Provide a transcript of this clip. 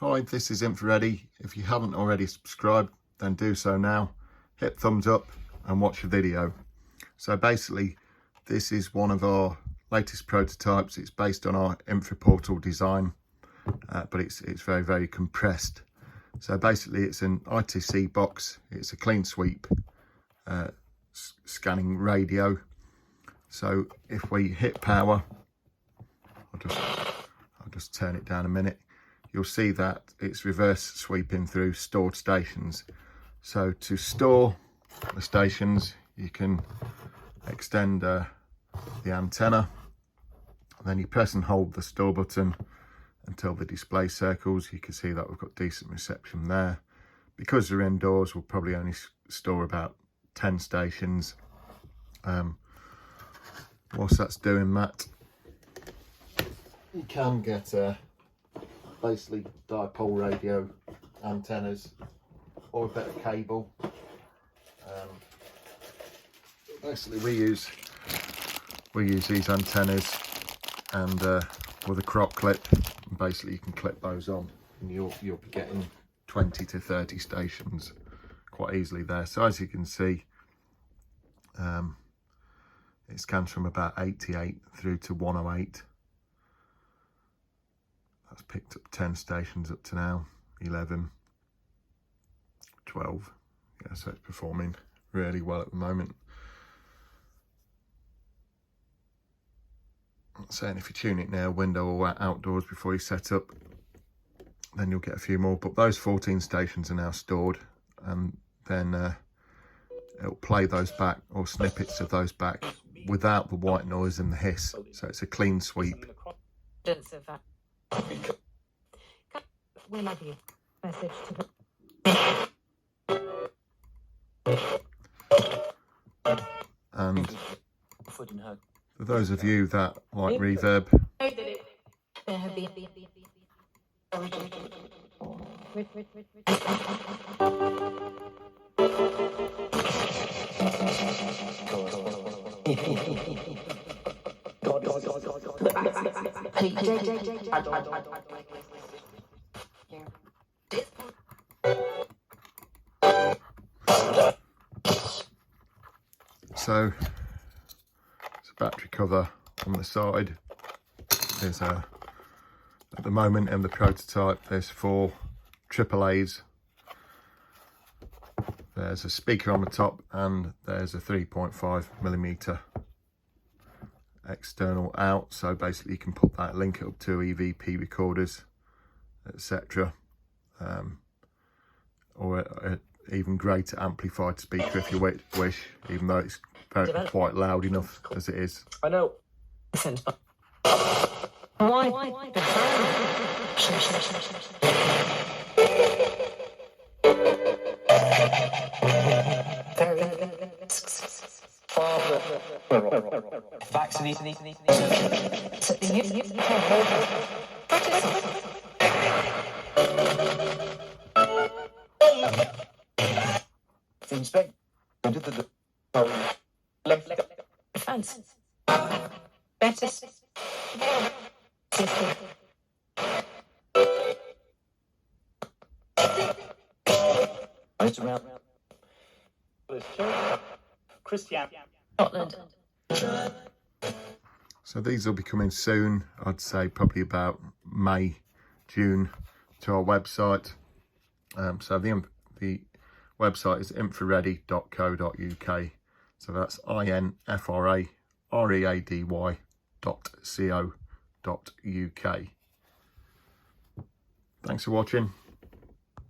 Hi, this is Infrared. If you haven't already subscribed, then do so now. Hit thumbs up and watch the video. So basically, this is one of our latest prototypes. It's based on our InfraPortal design, but it's very, very compressed. So basically, it's an ITC box. It's a clean sweep scanning radio. So if we hit power, I'll just turn it down a minute. You'll see that it's reverse sweeping through stored stations. So to store the stations, you can extend the antenna, and then you press and hold the store button until the display circles. You can see that we've got decent reception there. Because we're indoors, we'll probably only store about 10 stations. Whilst that's doing that, you can get basically dipole radio antennas or a bit of cable. Basically we use these antennas and with a crop clip, and basically you can clip those on and you'll be getting 20 to 30 stations quite easily there. So as you can see, it scans from about 88 through to 108. That's picked up 10 stations up to now, 11, 12. Yeah, so it's performing really well at the moment. I'm saying if you tune it near a window or outdoors before you set up, then you'll get a few more. But those 14 stations are now stored, and then it'll play those back, or snippets of those back, without the white noise and the hiss. So it's a clean sweep. We love you. Message And for those of you that like reverb, so it's a battery cover on the side. There's at the moment in the prototype, there's 4 AAAs. There's a speaker on the top, and there's a 3.5mm external out. So basically you can put that, link it up to EVP recorders, etc. Or a even greater amplified speaker if you wish, even though it's quite loud enough as it is. I know. Why? Inspect. Fans. Better. It's around. Christian. Scotland. So these will be coming soon. I'd say probably about May, June to our website. So the website is infraready.co.uk. So that's infraready.co.uk. Thanks for watching.